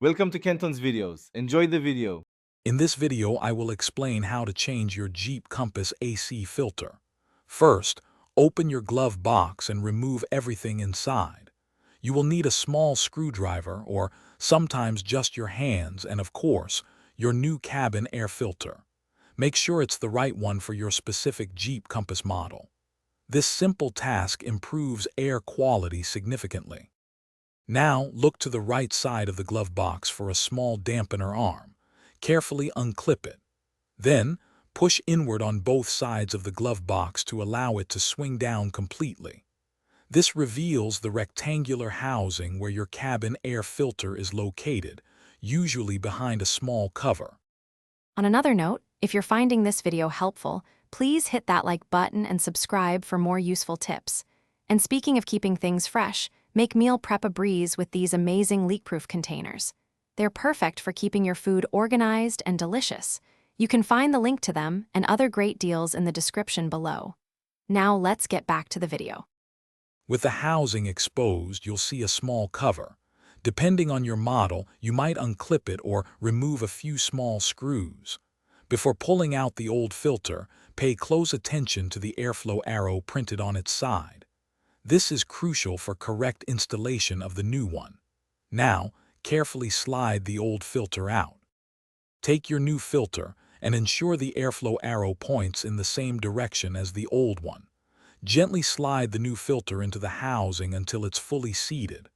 Welcome to Kenton's videos. Enjoy the video. In this video, I will explain how to change your Jeep Compass AC filter. First, open your glove box and remove everything inside. You will need a small screwdriver or sometimes just your hands and, of course, your new cabin air filter. Make sure it's the right one for your specific Jeep Compass model. This simple task improves air quality significantly. Now, look to the right side of the glove box for a small dampener arm. Carefully unclip it. Then, push inward on both sides of the glove box to allow it to swing down completely. This reveals the rectangular housing where your cabin air filter is located, usually behind a small cover. On another note, if you're finding this video helpful, please hit that like button and subscribe for more useful tips. And speaking of keeping things fresh, make meal prep a breeze with these amazing leak-proof containers. They're perfect for keeping your food organized and delicious. You can find the link to them and other great deals in the description below. Now let's get back to the video. With the housing exposed, you'll see a small cover. Depending on your model, you might unclip it or remove a few small screws. Before pulling out the old filter, pay close attention to the airflow arrow printed on its side. This is crucial for correct installation of the new one. Now, carefully slide the old filter out. Take your new filter and ensure the airflow arrow points in the same direction as the old one. Gently slide the new filter into the housing until it's fully seated.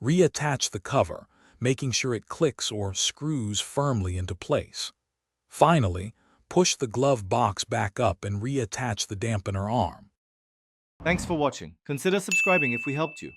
Reattach the cover, making sure it clicks or screws firmly into place. Finally, push the glove box back up and reattach the dampener arm. Thanks for watching. Consider subscribing if we helped you.